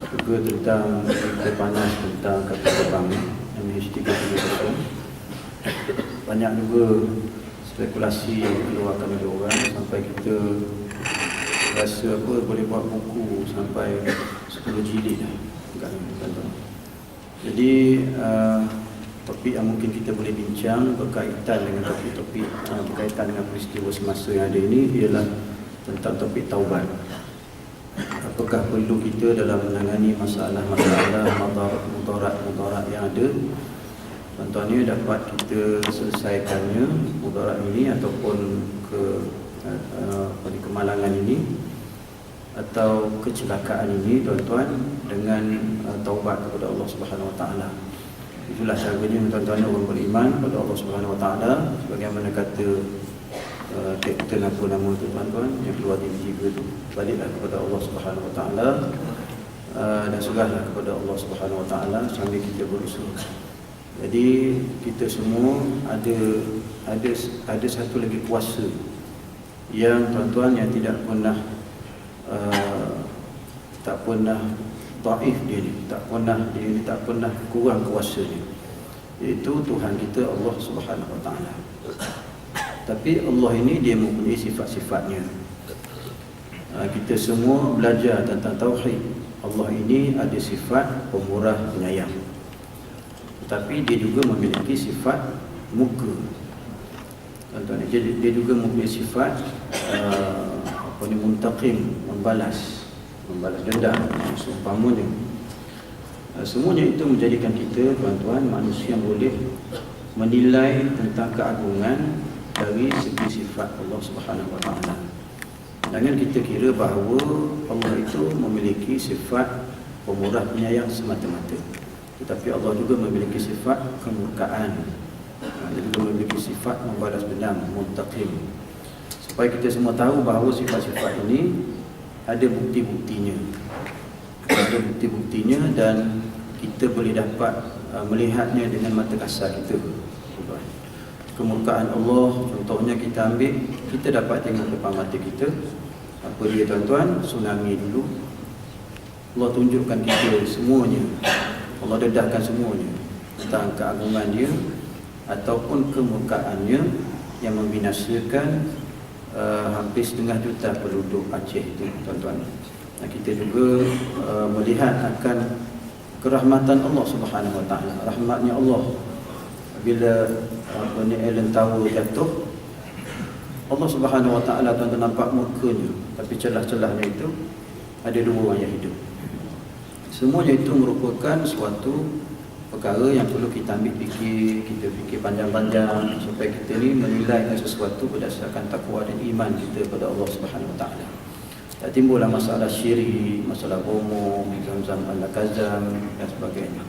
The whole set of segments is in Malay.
juga tentang berita panas tentang kapal terbang MH370. Banyak juga spekulasi yang keluarkan oleh orang sampai kita rasa boleh buat buku sampai 10 jilid kan. Jadi topik yang mungkin kita boleh bincang berkaitan dengan topik-topik berkaitan dengan peristiwa semasa yang ada ini ialah tentang topik taubat. Apakah perlu kita dalam menangani masalah-masalah mudarat yang ada, contohnya dapat kita selesaikannya mudarat ini ataupun kemalangan ini atau kecelakaan ini tuan-tuan dengan taubat kepada Allah Subhanahu Wa Taala. Itulah caranya tuan-tuan orang beriman kepada Allah Subhanahu Wa Taala, sebagaimana kata Kapten apa nama tu tuan-tuan yang keluar di jiwa tu, baliklah kepada Allah Subhanahu Wa Taala dan serahlah kepada Allah Subhanahu Wa Taala sambil kita berusaha. Jadi kita semua ada satu lagi kuasa yang tuan-tuan yang tidak pernah dhaif dia ni, tak pernah kurang kuasanya, iaitu Tuhan kita Allah Subhanahu Wa Taala. Tapi Allah ini dia mempunyai sifat-sifatnya. Kita semua belajar tentang tauhid. Allah ini ada sifat pemurah penyayang, tetapi dia juga memiliki sifat muka. Tuan-tuan, dia juga mempunyai sifat muntaqim, membalas dendam seumpamanya. Semuanya itu menjadikan kita tuan-tuan manusia yang boleh menilai tentang keagungan dari segi sifat Allah Subhanahu Wa Taala. Jangan kita kira bahawa Allah itu memiliki sifat pemurah penyayang semata-mata, tetapi Allah juga memiliki sifat kemurkaan. Dia juga memiliki sifat membalas dendam, muntaqim. Supaya kita semua tahu bahawa sifat-sifat ini ada bukti-buktinya. Dan kita boleh dapat melihatnya dengan mata kasar kita. Kemurkaan Allah contohnya kita ambil, kita dapat tengok depan mata kita. Apa dia tuan-tuan? Tsunami dulu. Allah tunjukkan kita semuanya, Allah dedahkan semuanya tentang keagungan dia ataupun kemurkaannya yang membinasakan hampir 1,5 juta penduduk Aceh itu tuan-tuan. Kita juga melihat akan kerahmatan Allah Subhanahu Wa Taala, rahmatnya Allah. Bila Allen Tower jatuh, Allah Subhanahu Wa Taala tuan-tuan nampak mukanya, tapi celah-celahnya itu ada 2 orang yang hidup. Semuanya itu merupakan suatu perkara yang perlu kita ambil fikir, kita fikir panjang-panjang supaya kita ni menilai sesuatu berdasarkan takwa dan iman kita kepada Allah Subhanahu Wa Taala. Tak timbullah masalah syirik, masalah bomoh, zam-zam al-kazam dan sebagainya.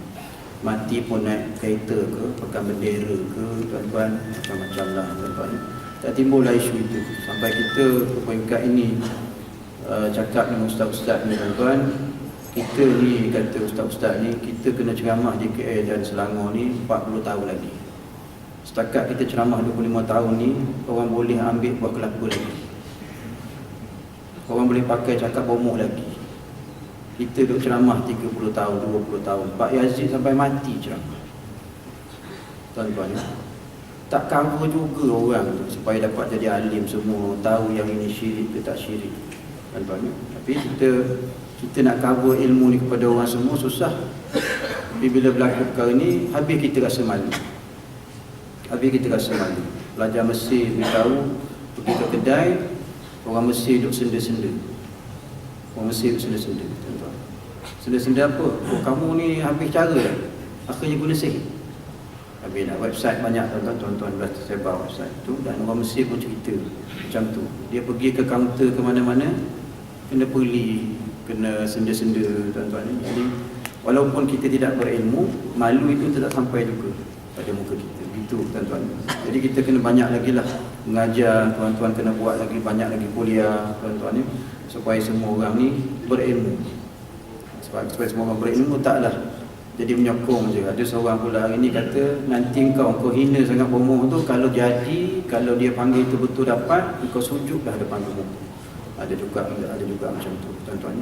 Mati pun naik kereta ke, pegang bendera ke tuan-tuan, macam-macam lah tuan-tuan. Tak timbullah isu itu sampai kita ke peringkat ini. Cakap dengan ustaz-ustaz ni tuan-tuan, kita ni kata ustaz-ustaz ni, kita kena ceramah di KL dan Selangor ni 40 tahun lagi. Setakat kita ceramah 25 tahun ni, orang boleh ambil buah kelapa lagi, orang boleh pakai cakap bomoh lagi. Kita duduk ceramah 30 tahun, 20 tahun. Pak Yazid sampai mati ceramah tuan-tuan. Tak cover juga orang tu supaya dapat jadi alim semua, tahu yang ini syirik ke tak syirik tuan-tuan. Tapi kita nak cover ilmu ni kepada orang semua susah. Tapi bila berlaku perkara ni, habis kita rasa malu. Pelajar Mesir beritahu, pergi ke kedai, orang Mesir duduk senda-senda. Tuan-tuan. Senda-senda apa? Oh, kamu ni habis cara dah. Akhirnya guna sihir. Habis nak website banyak tuan-tuan dah tersebar website tu, dan orang Mesir pun cerita macam tu. Dia pergi ke kaunter ke mana-mana, kena peli, kena senda-senda tuan-tuan. Jadi walaupun kita tidak berilmu, malu itu tidak sampai juga pada muka kita. Itu tuan-tuan. Jadi kita kena banyak lagi lah mengajar tuan-tuan, kena buat lagi banyak lagi kuliah tuan-tuan ni, supaya semua orang ni berilmu. Supaya semua orang berilmu, taklah jadi menyokong je. Ada seorang pula hari ni kata, nanti kau hina sangat bomoh tu, kalau dia panggil tu betul dapat, kau sujudlah depan bomoh. Ada juga macam tu tuan-tuan.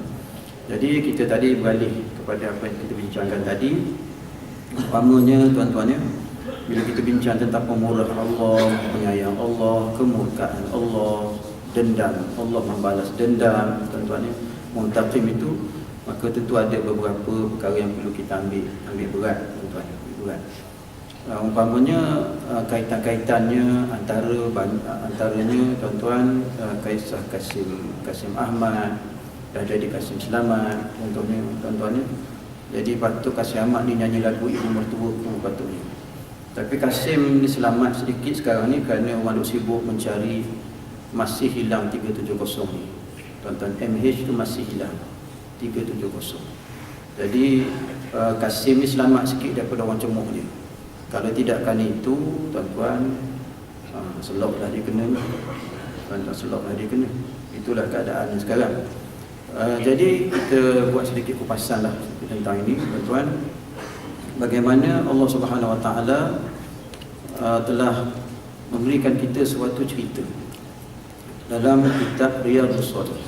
Jadi kita tadi beralih kepada apa yang kita bincangkan tadi. Umpamanya tuan-tuan ya, bila kita bincang tentang pemurah Allah, penyayang Allah, kemurkaan Allah, dendam, Allah membalas dendam, tuan-tuan ya, muntaqim itu, maka tentu ada beberapa perkara yang perlu kita ambil berat, tuan-tuan, berat. Umpamanya kaitan-kaitannya antaranya tuan-tuan, kisah Kasim Ahmad dah jadi Kasim Selamat contohnya, tuan-tuan ya. Jadi patut Kasim Ahmad ni nyanyi lagu Ibu Mertuaku patutnya. Tapi Kasim ni selamat sedikit sekarang ni kerana orang duk sibuk mencari masih hilang 370 ni. Tuan-tuan, MH tu masih hilang 370. Jadi Kasim ni selamat sikit daripada orang cemuk dia. Kalau tidak kan itu, tuan-tuan, seloklah dia kena. Tuan-tuan, seloklah dia kena. Itulah keadaannya sekarang. Jadi kita buat sedikit kupasan lah tentang ini, tuan-tuan. Bagaimana Allah Subhanahu Wa Taala telah memberikan kita suatu cerita dalam kitab Riyadhus Shalihin.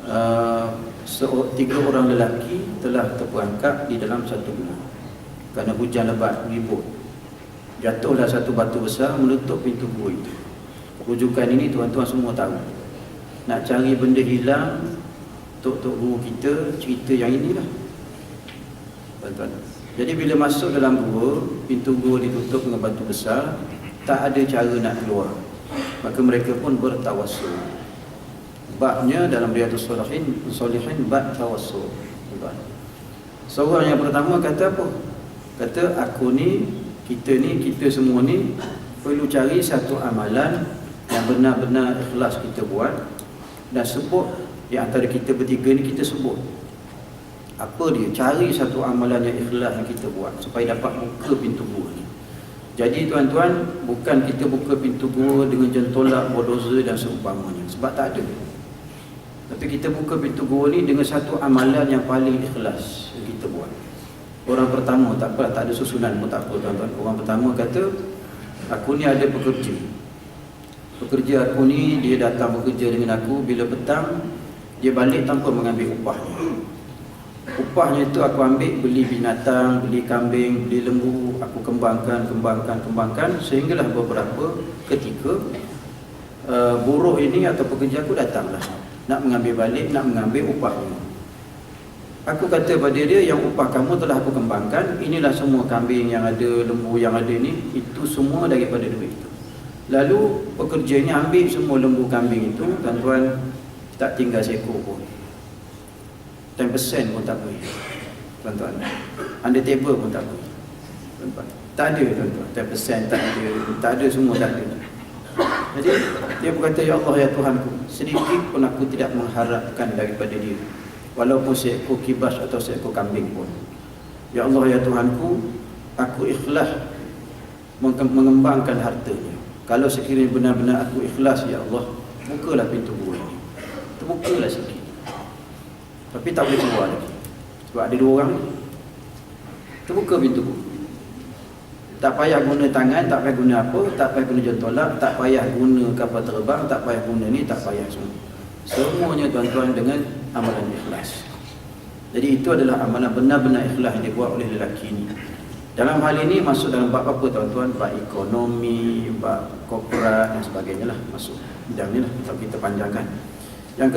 3 orang lelaki telah terperangkap di dalam satu gua kerana hujan lebat ribut. Jatuhlah satu batu besar menutup pintu gua itu. Rujukan ini tuan-tuan semua tahu. Nak cari benda hilang, tok guru kita cerita yang inilah, tuan-tuan. Jadi bila masuk dalam gua, pintu gua ditutup dengan batu besar, tak ada cara nak keluar. Maka mereka pun bertawassul. Babnya dalam Riyadhus Shalihin bab tawassul, tuan-tuan. Seorang yang pertama kata apa? Kata kita semua ni perlu cari satu amalan yang benar-benar ikhlas kita buat. Dan sebut di antara kita bertiga ni, kita sebut apa dia, cari satu amalan yang ikhlas yang kita buat supaya dapat buka pintu gua ni. Jadi tuan-tuan, bukan kita buka pintu gua dengan jentolak, bulldozer dan seumpamanya, sebab tak ada. Tapi kita buka pintu gua ni dengan satu amalan yang paling ikhlas yang kita buat. Orang pertama, tak apa, tak ada susunan pun tak apa, tuan-tuan. Orang pertama kata, aku ni ada pekerja aku ni, dia datang bekerja dengan aku. Bila petang, dia balik tanpa mengambil upahnya. Upahnya itu aku ambil, beli binatang, beli kambing, beli lembu. Aku kembangkan sehinggalah beberapa ketika buruh ini atau pekerja aku datanglah nak mengambil balik, nak mengambil upahnya. Aku kata pada dia, yang upah kamu telah aku kembangkan. Inilah semua kambing yang ada, lembu yang ada ni, itu semua daripada duit itu. Lalu pekerjanya ambil semua lembu kambing itu, tuan-tuan, tak tinggal seekor pun. 10% pun tak boleh, tuan-tuan. Under table pun tak boleh, tuan-tuan. Tak ada, tuan-tuan. 10% tak ada, semua tak ada. Jadi dia berkata, ya Allah, ya Tuhanku, sedikit pun aku tidak mengharapkan daripada dia, walaupun seekor kibas atau seekor kambing pun. Ya Allah, ya Tuhanku, aku ikhlas mengembangkan hartanya. Kalau sekiranya benar-benar aku ikhlas, ya Allah, bukalah pintu gua ini. Terbukalah sikit. Tapi tak boleh keluar lagi, sebab ada 2 orang ni. Terbuka pintu gua. Tak payah guna tangan, tak payah guna apa, tak payah guna jentolak, tak payah guna kapal terbang, tak payah guna ni, tak payah semua. Semuanya tuan-tuan dengan amalan ikhlas. Jadi itu adalah amalan benar-benar ikhlas yang dibuat oleh lelaki ini. Dalam hal ini masuk dalam bab apa, tuan-tuan? Bab ekonomi, bab korporat dan sebagainya lah, masuk bidang ni lah, tapi kita panjangkan. Yang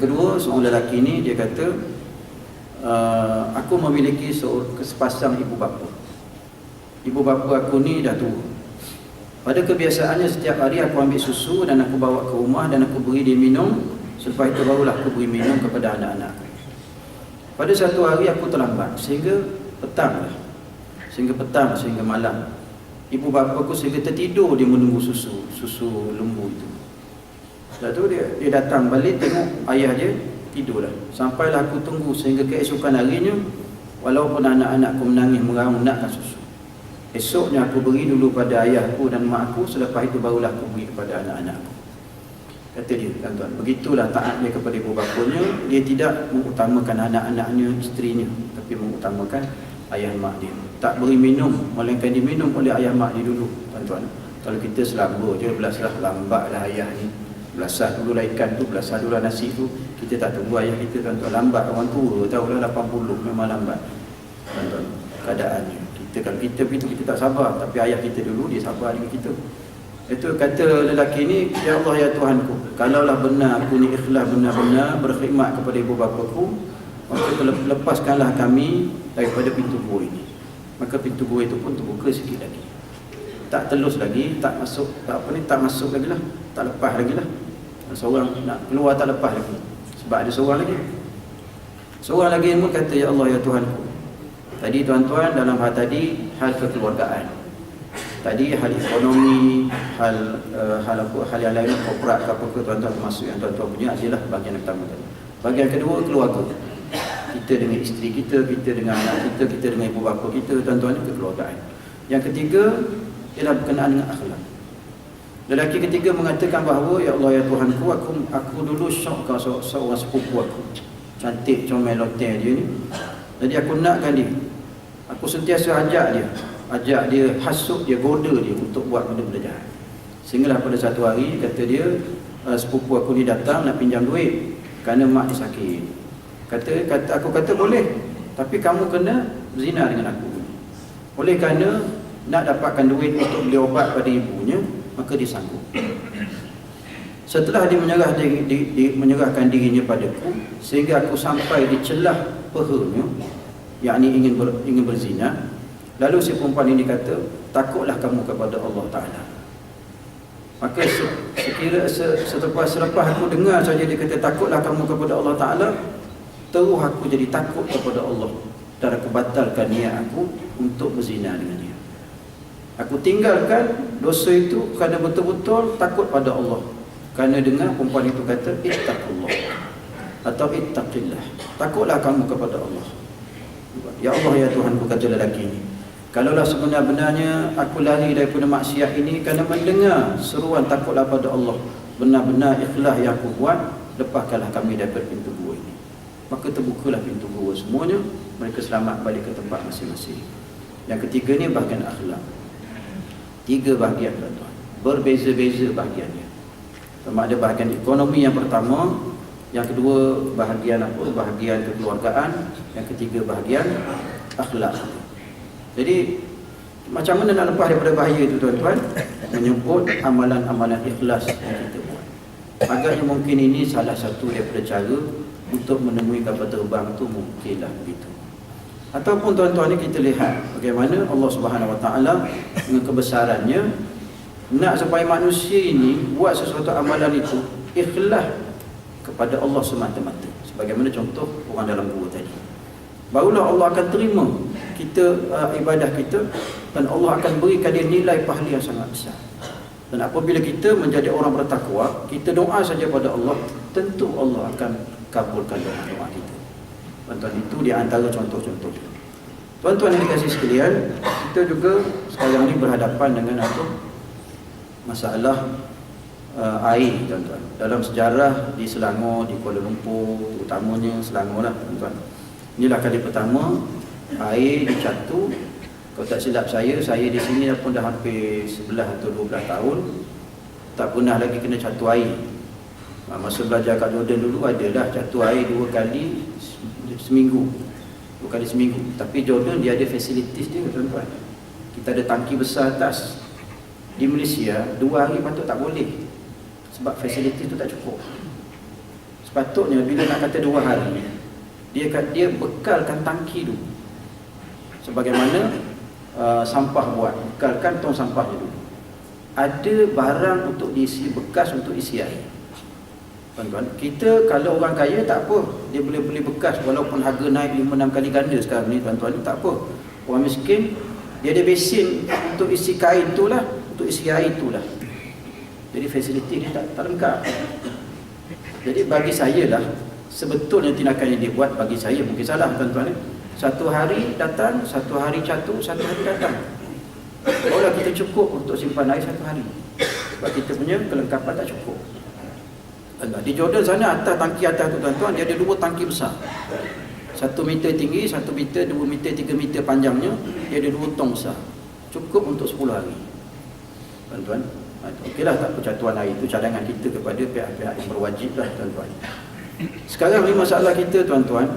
kedua, seorang lelaki ini dia kata, aku memiliki sepasang ibu bapa. Ibu bapa aku ni dah tua. Pada kebiasaannya setiap hari aku ambil susu dan aku bawa ke rumah dan aku beri dia minum. Selepas itu barulah aku beri minum kepada anak-anak. Pada satu hari aku terlambat sehingga sehingga malam. Ibu bapa aku sehingga tertidur dia menunggu susu lembu itu. Lepas tu dia datang balik tengok ayah dia tidurlah. Sampailah aku tunggu sehingga keesokan harinya, walaupun anak-anakku menangis meraung nakkan susu. Esoknya aku beri dulu pada ayahku dan mak aku, selepas itu barulah aku beri kepada anak-anakku. Kata dia, tuan-tuan, begitulah taatnya kepada ibu bapanya. Dia tidak mengutamakan anak-anaknya, isterinya, tapi mengutamakan ayah mak dia. Tak beri minum, melainkan diminum oleh ayah mak dia dulu, tuan-tuan. Kalau kita selamba je, belaslah lambatlah ayah ni. Belasah dulu lah ikan tu, belasah dulu lah nasi tu. Kita tak tunggu ayah kita tuan-tuan. Lambat orang tua, tahulah 80 memang lambat tuan-tuan keadaannya. Kalau kita begitu kita tak sabar, tapi ayah kita dulu dia sabar dengan kita. Itu kata lelaki ni, ya Allah ya Tuhanku, kalaulah benar aku ni ikhlas benar-benar berkhidmat kepada ibu bapaku, maka lepaskanlah kami daripada pintu gua ini. Maka pintu gua itu pun terbuka sikit lagi, tak telus lagi, tak masuk, tak masuk lagi lah, tak lepas lagi lah. Seorang nak keluar tak lepas lagi, sebab ada seorang lagi yang kata, ya Allah ya Tuhanku. Tadi tuan-tuan, dalam hal tadi hal kekeluargaan, tadi hal ekonomi, hal yang lain, korporat ke apa ke tuan-tuan, termasuk yang tuan-tuan punya adalah bahagian pertama tadi. Bahagian kedua, keluarga. Kita dengan isteri kita, kita dengan anak kita, kita dengan ibu bapa kita, tuan-tuan, kekeluargaan. Yang ketiga ialah berkenaan dengan akhlak. Lelaki ketiga mengatakan bahawa, ya Allah ya Tuhanku, aku dulu syok kau seorang sepupu aku, cantik comel loteng dia ni. Jadi aku nakkan dia, aku sentiasa ajak dia, hasut dia, goda dia untuk buat benda-benda jahat. Sehinggalah pada satu hari kata dia, sepupu aku ni datang nak pinjam duit kerana mak dia sakit. Aku kata boleh, tapi kamu kena berzina dengan aku. Oleh kerana nak dapatkan duit untuk beli obat pada ibunya, maka dia sanggup. Setelah dia menyerahkan dirinya padaku, sehingga aku sampai di celah pehanya, yakni ingin berzina. Lalu si perempuan ini kata, takutlah kamu kepada Allah Ta'ala. Maka selepas aku dengar saja dia kata, takutlah kamu kepada Allah Ta'ala, terus aku jadi takut kepada Allah dan aku batalkan niat aku untuk berzina dengan dia. Aku tinggalkan dosa itu kerana betul-betul takut pada Allah. Kerana dengar perempuan itu kata, ittaqullah atau ittaqillah, takutlah kamu kepada Allah. Ya Allah ya Tuhanku, kata lelaki ini, kalaulah sebenar-benarnya aku lari daripada maksiat ini kerana mendengar seruan takutlah pada Allah, benar-benar ikhlas yang aku buat, lepaskanlah kami daripada pintu gua ini. Maka terbukalah pintu gua semuanya, mereka selamat balik ke tempat masing-masing. Yang ketiga ni bahagian akhlak. 3 bahagian tuan-tuan, berbeza-beza bahagiannya. Sama ada bahagian ekonomi yang pertama, yang kedua bahagian bahagian kekeluargaan, yang ketiga bahagian akhlak. Jadi macam mana nak lepas daripada bahaya itu tuan-tuan? Menyebut amalan-amalan ikhlas yang kita buat. Agaknya mungkin ini salah satu daripada cara untuk menemui kapal terbang tu, mungkinlah begitu. Ataupun tuan-tuan ni kita lihat bagaimana Allah Subhanahu Wa Taala dengan kebesarannya nak supaya manusia ini buat sesuatu amalan itu ikhlas kepada Allah semata-mata. Sebagaimana contoh orang dalam gua tadi. Barulah Allah akan terima kita ibadah kita, dan Allah akan berikan dia nilai pahala yang sangat besar. Dan apabila kita menjadi orang bertakwa, kita doa saja pada Allah, tentu Allah akan kabulkan doa-doa kita. Tuan-tuan, itu di antara contoh-contoh. Tuan-tuan yang dikasihi sekalian, kita juga sekarang ini berhadapan dengan apa? Masalah air, tuan-tuan. Dalam sejarah di Selangor, di Kuala Lumpur, utamanya Selangor lah, tuan-tuan. Inilah kali pertama air dicatu. Kalau tak silap saya di sini pun dah hampir 11 atau 12 tahun tak pernah lagi kena catu air. Masa belajar kat Jordan dulu adalah catu air 2 kali seminggu. Tapi Jordan dia ada facilities dia, tuan-tuan. Kita ada tangki besar atas. Di Malaysia 2 hari patut tak boleh, sebab facilities tu tak cukup. Sepatutnya bila nak kata 2 hari, dia bekalkan tangki dulu. Sebagaimana sampah buat, bekalkan tong sampahnya dulu. Ada barang untuk diisi, bekas untuk isi air. Tuan-tuan, kita kalau orang kaya tak apa, dia boleh beli bekas walaupun harga naik 5-6 kali ganda sekarang ni, tuan-tuan, tak apa. Orang miskin dia ada besin untuk isi kain tu lah, untuk isi air tu lah. Jadi fasiliti dia tak lengkap. Jadi bagi saya lah, sebetulnya tindakan yang dia buat bagi saya mungkin salah, tuan-tuan. 1 hari datang, 1 hari catu, 1 hari datang. Barulah kita cukup untuk simpan air 1 hari. Sebab kita punya kelengkapan tak cukup. Di Jordan sana, atas tangki atas tu, tuan-tuan, dia ada 2 tangki besar. 1 meter tinggi, 1 meter, 2 meter, 3 meter panjangnya. Dia ada 2 tong besar. Cukup untuk 10 hari, tuan-tuan. Okeylah, tak percatuan air itu cadangan kita kepada pihak-pihak yang berwajib lah tuan-tuan. Sekarang ni masalah kita tuan-tuan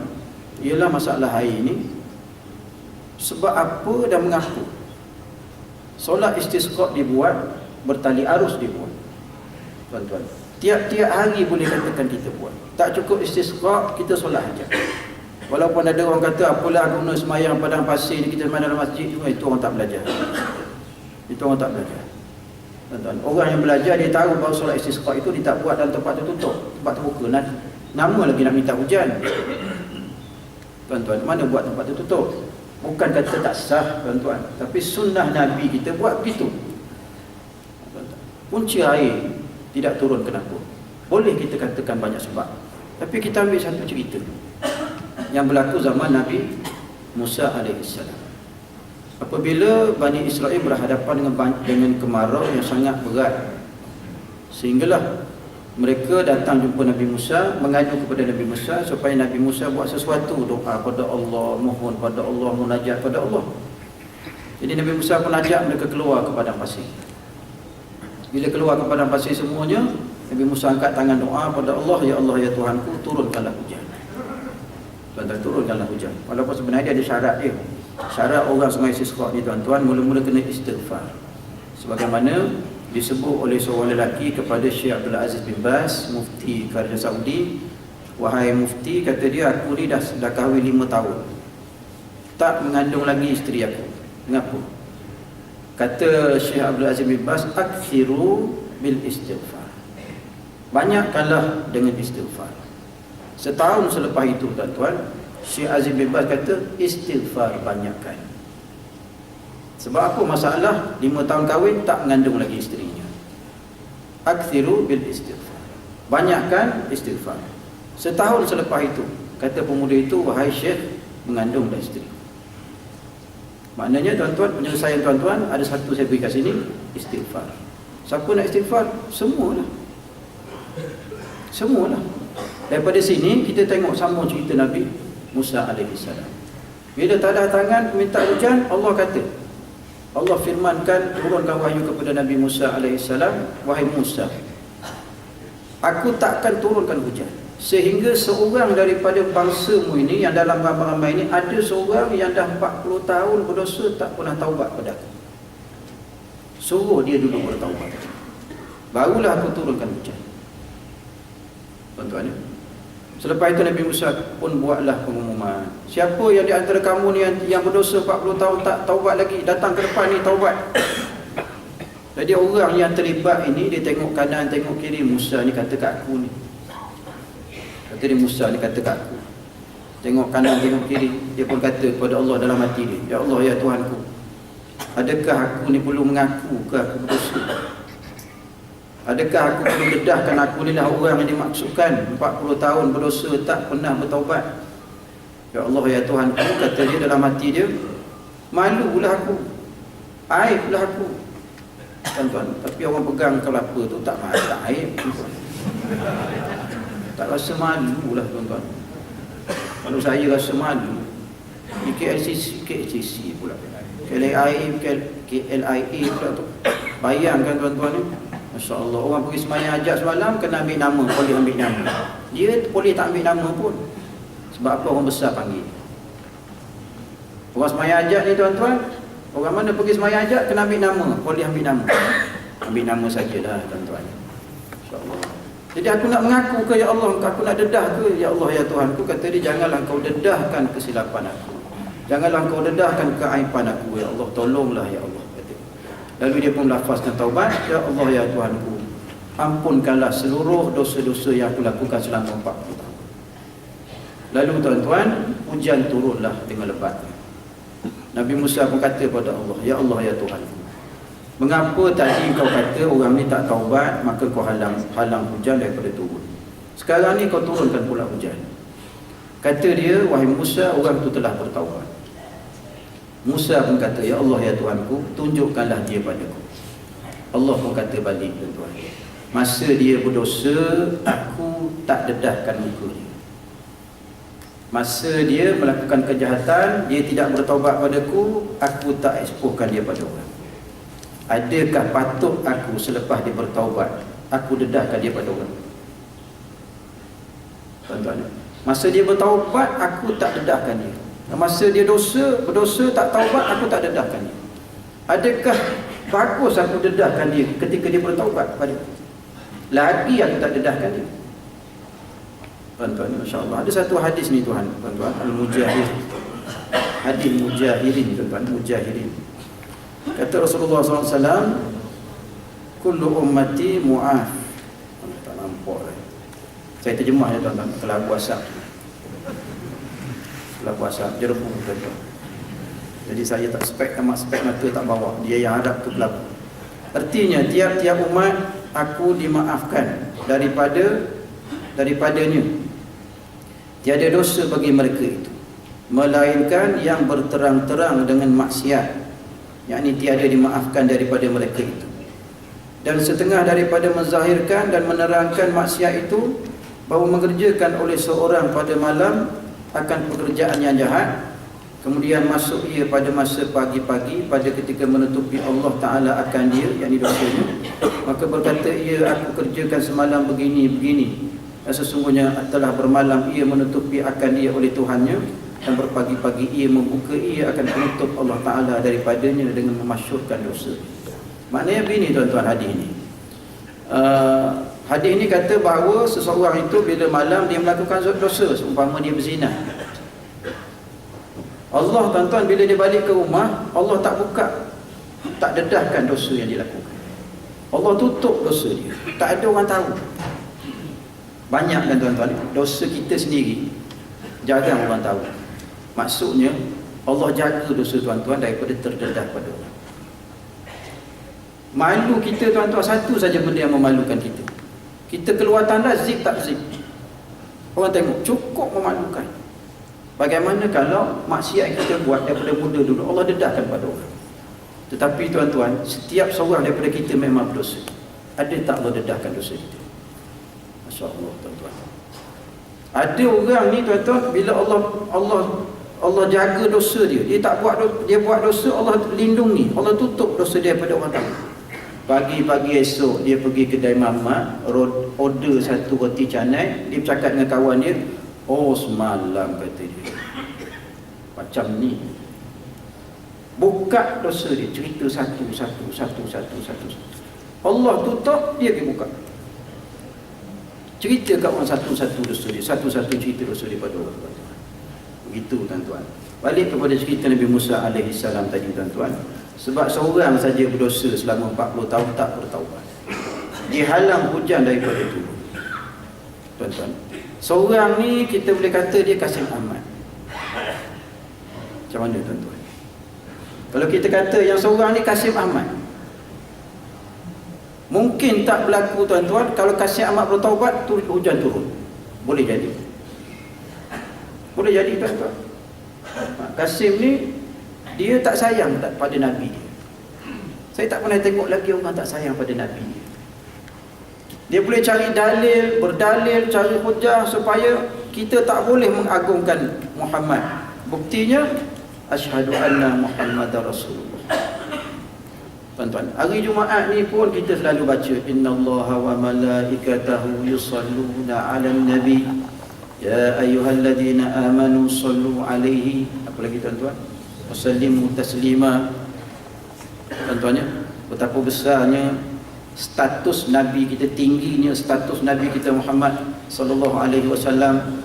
ialah masalah air ni. Sebab apa dan mengapa solat istisqa dibuat, bertali arus dibuat tuan-tuan. Tiap-tiap hari boleh katakan kita buat. Tak cukup istisqa, kita solat hajat. Walaupun ada orang kata apalah guna semayang padang pasir ni, kita semayang dalam masjid, itu orang tak belajar. Itu orang tak belajar tuan-tuan. Orang yang belajar dia tahu bahawa solat istisqa itu dia tak buat dalam tempat tertutup, tempat terbuka. Nama lagi nak minta hujan tuan-tuan, mana buat tempat tertutup. Bukan kata tak sah tuan-tuan, tapi sunnah Nabi kita buat begitu. Punca air tidak turun kenapa? Boleh kita katakan banyak sebab, tapi kita ambil satu cerita yang berlaku zaman Nabi Musa AS. Apabila Bani Israel berhadapan dengan kemarau yang sangat berat, sehinggalah mereka datang jumpa Nabi Musa, mengadu kepada Nabi Musa supaya Nabi Musa buat sesuatu, doa pada Allah, mohon pada Allah, munajat pada Allah. Jadi Nabi Musa pun ajak mereka keluar ke padang pasir. Bila keluar ke padang pasir semuanya, Nabi Musa angkat tangan doa pada Allah, ya Allah ya Tuhanku, turunkanlah hujan. Tuan-tuan, turunkanlah hujan. Walaupun sebenarnya dia ada syarat dia. Syarat orang sungai istisqa ni tuan-tuan, mula-mula kena istighfar. Sebagaimana disebut oleh seorang lelaki kepada Syekh Abdul Aziz bin Baz, mufti Kerajaan Saudi, wahai mufti, kata dia, aku ni dah kahwin 5 tahun, tak mengandung lagi isteri aku. Mengapa? Kata Syekh Abdul Aziz bin Baz, akthiru bil istighfar, banyakkanlah dengan istighfar. Setahun selepas itu tuan-tuan, Syekh Aziz bin Baz kata, istighfar banyakkan. Sebab apa masalah? 5 tahun kahwin tak mengandung lagi isterinya. Akthiru bil istighfar, banyakkan istighfar. Setahun selepas itu, kata pemuda itu, wahai Syekh, mengandung dah isteri. Maknanya tuan-tuan, penyelesaian tuan-tuan ada satu saya beri kat sini, istighfar. Siapa nak istighfar? Semualah. Semualah. Daripada sini kita tengok sambung cerita Nabi Musa AS. Bila tak ada tangan minta hujan, Allah kata, Allah firmankan, turunkan wahyu kepada Nabi Musa AS, wahai Musa, aku takkan turunkan hujan sehingga seorang daripada bangsamu ini, yang dalam ramai-ramai ini ada seorang yang dah 40 tahun berdosa tak pernah taubat pada aku. Suruh dia dulu bertaubat, barulah aku turunkan hujan. Tuan-tuan, selepas itu Nabi Musa pun buatlah pengumuman, siapa yang di antara kamu ni yang berdosa 40 tahun tak taubat lagi, datang ke depan ni taubat. Jadi orang yang terlibat ini, dia tengok kanan tengok kiri, Musa ni kata kat aku ni, kata dia, Musa ni kata kat aku. Tengok kanan tengok kiri, dia pun kata kepada Allah dalam hati dia, ya Allah ya Tuhanku, adakah aku ni perlu mengaku ke aku berdosa? Adakah aku perlu dedahkan aku ni lah orang yang dimaksudkan 40 tahun berdosa tak pernah bertaubat? Ya Allah ya Tuhanku, kata dia dalam hati dia, malulah aku, aiblah aku. Tuan-tuan, tapi orang pegang kelapa tu tak masak aib, tak rasa malu lah tuan-tuan. Kalau saya rasa malu, di KLCC pula, KLIA pula tu. Bayangkan tuan-tuan ni, Masya Allah, orang pergi semayang hajat semalam kena ambil nama, boleh ambil nama. Dia boleh tak ambil nama pun. Sebab apa? Orang besar panggil. Orang semayang hajat ni tuan-tuan, orang mana pergi semayang hajat kena ambil nama, boleh ambil nama. Ambil nama sajalah tuan-tuan. Masya Allah. Jadi aku nak mengaku ke ya Allah, aku nak dedah ke ya Allah ya Tuhanku, kata dia, janganlah kau dedahkan kesilapan aku, janganlah kau dedahkan keaiban aku ya Allah, tolonglah ya Allah. Lalu dia pun lafazkan taubat, ya Allah ya Tuhanku, ampunkanlah seluruh dosa-dosa yang aku lakukan selama 40 tahun. Lalu tuan-tuan, hujan turunlah dengan lebat. Nabi Musa pun kata pada Allah, ya Allah ya Tuhanku, mengapa tadi kau kata orang ni tak taubat, maka kau halang hujan daripada turun. Sekarang ni kau turunkan pula hujan. Kata dia, wahai Musa, orang tu telah bertaubat. Musa pun kata, ya Allah ya Tuhanku, tunjukkanlah dia padaku. Allah pun kata balik tuan-tuan, masa dia berdosa, aku tak dedahkan muka dia. Masa dia melakukan kejahatan, dia tidak bertaubat padaku, aku tak eksposkan dia pada orang. adakah patut aku selepas dia bertaubat aku dedahkan dia pada orang? Tuan-tuan, masa dia bertaubat aku tak dedahkan dia. Masa dia berdosa tak taubat aku tak dedahkan dia. Adakah bagus aku dedahkan dia ketika dia bertaubat pada lagi aku tak dedahkan dia? Tuan-tuan, insya-Allah ada satu hadis ni tuan-tuan, al-mujahir, hadis mujahirin, tuan-tuan, mujahirin. Kata Rasulullah SAW, kullu ummati mu'af. Tak nampak dah. Saya terjemah ya tuan-tuan, kelabu asap. Kelabu asap, jerebu tuan-tuan. Jadi saya tak spek mata tak bawa. Dia yang hadap ke kelabu. Artinya tiap-tiap umat aku dimaafkan daripadanya. Tiada dosa bagi mereka itu, melainkan yang berterang-terang dengan maksiat, yakni tiada dimaafkan daripada mereka itu. Dan setengah daripada menzahirkan dan menerangkan maksiat itu, bahawa mengerjakan oleh seorang pada malam akan pekerjaan yang jahat, kemudian masuk ia pada masa pagi-pagi pada ketika menutupi Allah Ta'ala akan dia, yakni dosanya, maka berkata ia, aku kerjakan semalam begini, dan sesungguhnya telah bermalam ia menutupi akan dia oleh Tuhannya, dan berpagi-pagi ia membuka ia akan penutup Allah Ta'ala daripadanya dengan memasyurkan dosa. Maknanya begini tuan-tuan hadis ini. Hadis ini kata bahawa seseorang itu bila malam dia melakukan dosa, seumpama dia berzina, Allah tuan-tuan bila dia balik ke rumah, Allah tak buka, tak dedahkan dosa yang dilakukan. Allah tutup dosa dia, tak ada orang tahu. Banyak kan tuan-tuan, dosa kita sendiri jarang orang tahu. Maksudnya Allah jaga dosa tuan-tuan daripada terdedah pada orang. Malu kita tuan-tuan, satu saja benda yang memalukan kita. Kita keluar tanda zip tak zip, orang tengok, cukup memalukan. Bagaimana kalau maksiat kita buat daripada muda dulu, Allah dedahkan pada orang. Tetapi tuan-tuan, setiap seorang daripada kita memang berdosa. Ada tak Allah dedahkan dosa kita? Masya-Allah tuan-tuan. Ada orang ni tuan-tuan, bila Allah jaga dosa dia, dia buat dosa, Allah lindungi, Allah tutup dosa dia pada orang tahu. Pagi-pagi esok dia pergi kedai mamak, order satu roti canai, dia bercakap dengan kawan dia, oh semalam kata dia macam ni. Buka dosa dia, cerita satu. Allah tutup, dia pergi buka, cerita kat orang satu-satu dosa dia, satu-satu cerita dosa dia pada orang. Begitu tuan-tuan. Balik kepada cerita Nabi Musa alaihi salam tadi tuan-tuan. Sebab seorang saja berdosa selama 40 tahun tak bertaubat, dihalang hujan daripada turun. Tuan-tuan, seorang ni kita boleh kata dia Kasim Ahmad. Macam mana tuan-tuan? Kalau kita kata yang seorang ni Kasim Ahmad, mungkin tak berlaku tuan-tuan. Kalau Kasim Ahmad bertaubat, hujan turun. Boleh jadi. Boleh jadi tuan-tuan. Kasim ni dia tak sayang pada Nabi dia. Saya tak pernah tengok lagi orang tak sayang pada Nabi dia. Dia boleh cari dalil, berdalil, cari hujah supaya kita tak boleh mengagungkan Muhammad. Buktinya asyhadu anna Muhammadar Rasulullah. Tuan-tuan, hari Jumaat ni pun kita selalu baca innallaha wa malaikatahu yusalluna 'alan nabi ya ayyuhalladzina amanu sallu 'alaihi. Apa lagi tuan-tuan? Wasallimu taslima. Tuan-tuannya, betapa besarnya status Nabi kita, tingginya status Nabi kita Muhammad sallallahu alaihi wasallam.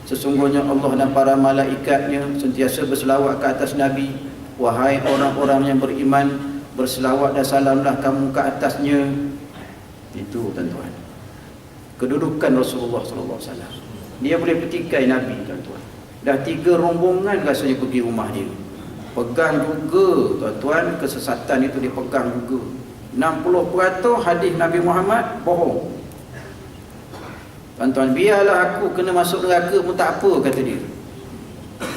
Sesungguhnya Allah dan para malaikatnya sentiasa berselawat ke atas Nabi. Wahai orang-orang yang beriman, berselawat dan salamlah kamu ke atasnya. Itu tuan-tuan, kedudukan Rasulullah sallallahu alaihi wasallam. Dia boleh petikai Nabi tuan-tuan. Dah 3 rombongan rasanya pergi rumah dia, pegang juga tuan-tuan, kesesatan itu dia pegang juga. 60% hadis Nabi Muhammad bohong. Tuan-tuan, biarlah aku kena masuk neraka pun tak apa, kata dia.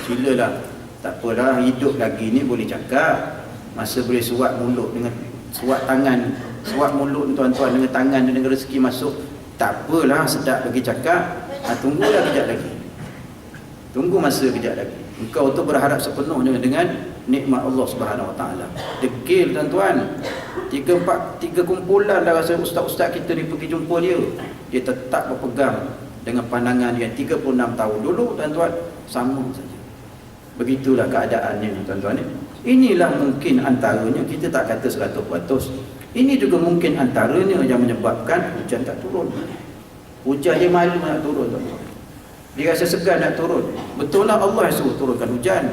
Silalah, tak apalah, hidup lagi ni boleh cakap. Masa boleh suat mulut dengan suat tangan, suat mulut tuan-tuan dengan tangan dengan rezeki masuk, tak apalah, sedap lagi cakap. Tunggulah kejap lagi, tunggu masa kejap lagi. Engkau tu berharap sepenuhnya dengan nikmat Allah Subhanahu Wa Taala. Degil tuan-tuan. Tiga kumpulan dah rasa ustaz-ustaz kita ni pergi jumpa dia. Dia tetap berpegang dengan pandangan yang 36 tahun dulu, tuan-tuan, sama saja. Begitulah keadaannya, tuan-tuan. Inilah mungkin antaranya, kita tak kata 100%. Ini juga mungkin antaranya yang menyebabkan hujan tak turun. Hujan dia malu nak turun, tuan-tuan. Dia rasa segan nak turun. Betul lah Allah yang suruh turunkan hujan,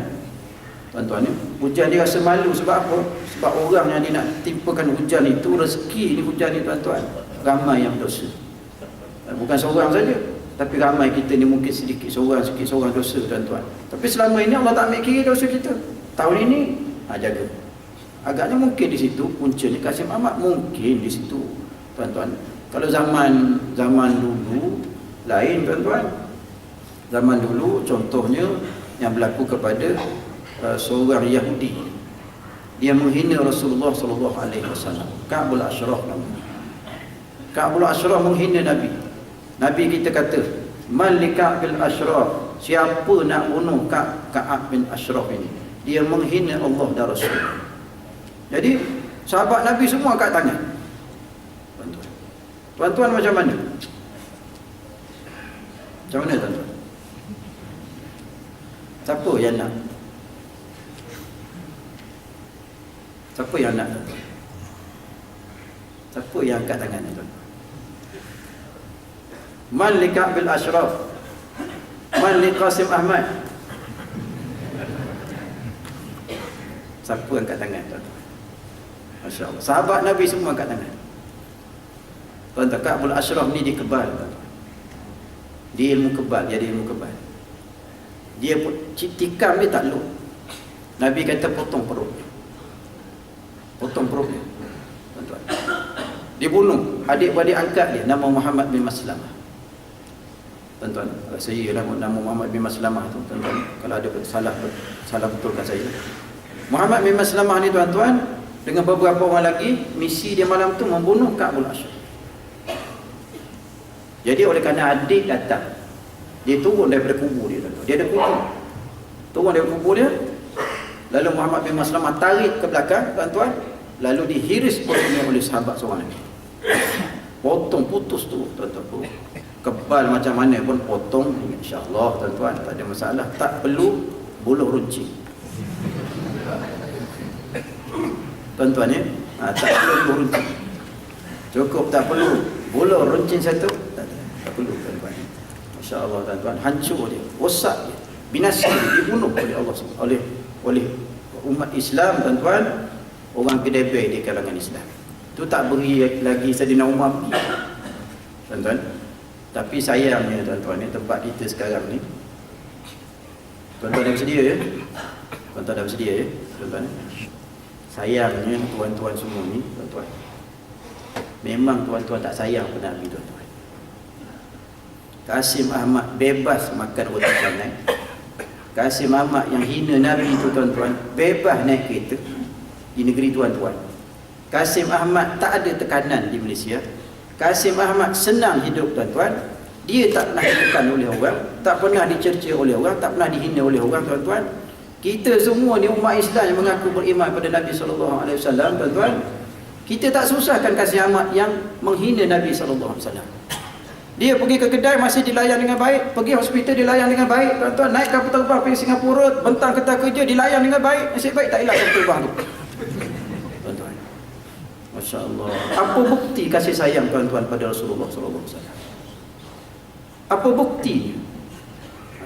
tuan-tuan. Hujan dia rasa malu sebab apa? Sebab orang yang dia nak timpakan hujan itu, rezeki ni hujan ni, tuan-tuan, ramai yang berdosa. Bukan seorang saja, tapi ramai kita ni mungkin sedikit seorang dosa, tuan-tuan. Tapi selama ini Allah tak ambil kira dosa kita. Tahun ini jaga. Agaknya mungkin di situ puncanya Kasim Ahmad, mungkin di situ, tuan-tuan. Kalau zaman dulu lain, tuan-tuan. Zaman dulu contohnya yang berlaku kepada seorang Yahudi. Dia menghina Rasulullah sallallahu alaihi wasallam. Ka'bul Ashraf namanya. Ka'bul Ashraf menghina Nabi. Nabi kita kata, "Man li Ka'bil Ashraf?" Siapa nak bunuh Ka'ab bin Ashraf ini? Dia menghina Allah dan Rasul. Jadi sahabat Nabi semua angkat tangan. Tuan-tuan. Tuan-tuan macam mana? Macam mana, tuan-tuan? Siapa yang nak? Siapa yang nak? Siapa yang angkat tangan, tuan-tuan? Man li Ka'bil Ashraf? Man li Qasim Ahmad? Siapa angkat tangan, tuan-tuan? Masya Allah. Sahabat Nabi semua angkat tangan. Tuan-tuan, Ka'bul Ashraf ni dia kebal, tuan-tuan. Dia ilmu kebal, dia ada ilmu kebal. Dia tikam dia tak luk. Nabi kata potong perut. Potong perutnya, tuan-tuan. Dia bunuh adik-beradik angkat dia, nama Muhammad bin Maslamah. Tuan-tuan, saya nama Muhammad bin Maslamah tu, tuan-tuan. Kalau ada salah betulkan saya. Muhammad bin Maslamah ni, tuan-tuan, dengan beberapa orang lagi, misi dia malam tu membunuh Ka'bul Ashraf. Jadi oleh kerana adik datang, dia turun daripada kubur dia, tuan-tuan. Dia ada kubur. Turun daripada kubur dia. Lalu Muhammad bin Maslamah tarik ke belakang, tuan-tuan. Lalu dihiris perutnya oleh sahabat seorang lagi. Potong, putus tu, tuan-tuan. Kebal macam mana pun potong, insya-Allah, tuan-tuan, tak ada masalah. Tak perlu buluh runcing, tuan-tuan, ya. Tak perlu buluh runcing. Cukup tak perlu buluh runcing satu, tak perlu, tuan-tuan. Masya-Allah, tuan-tuan, hancur dia, rosak dia, binasa dia, dibunuh oleh Allah, oleh umat Islam, tuan-tuan. Orang kedebel di kalangan Islam tu tak beri lagi Saidina Umar, tuan-tuan. Tapi sayangnya, tuan-tuan, ni tempat kita sekarang ni, tuan-tuan dah bersedia, ya? Tuan-tuan dah bersedia, ya? Tuan-tuan, sayangnya tuan-tuan semua ni, tuan-tuan, memang tuan-tuan tak sayang pada Nabi, tuan-tuan. Kasim Ahmad bebas makan roti canai. Kasim Ahmad yang hina Nabi tu, tuan-tuan, bebas naik kereta di negeri tuan-tuan. Kasim Ahmad tak ada tekanan di Malaysia. Kasim Ahmad senang hidup, tuan-tuan. Dia tak pernah ditekan oleh orang, tak pernah dicerca oleh orang, tak pernah dihina oleh orang, tuan-tuan. Kita semua ni umat Islam yang mengaku beriman pada Nabi SAW, tuan-tuan. Kita tak susahkan Kasim Ahmad yang menghina Nabi SAW. Dia pergi ke kedai masih dilayan dengan baik, pergi hospital dilayan dengan baik, tuan-tuan. Naik kapal terbang pergi Singapura, bentang kereta kerja dilayan dengan baik. Nasib baik tak hilang kapal terbang tu, tuan-tuan. Masya Allah. Apa bukti kasih sayang tuan-tuan pada Rasulullah SAW? Apa bukti?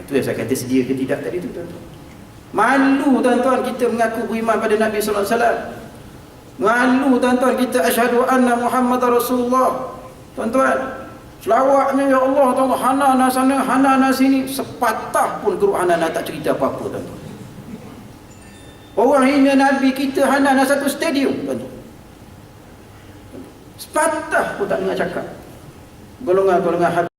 Itu yang saya kata sedia ke tidak tadi tu, tuan-tuan. Malu, tuan-tuan, kita mengaku beriman pada Nabi SAW. Malu, tuan-tuan, kita asyhadu anna Muhammadar Rasulullah, tuan-tuan. Selawatnya, ya Allah, tuan-tuan, hanana sana, hanana sini. Sepatah pun guru hanana tak cerita apa-apa, tuan-tuan. Orang hina Nabi kita hanana satu stadium, tuan-tuan. Sepatah pun tak dengar cakap. Golongan-golongan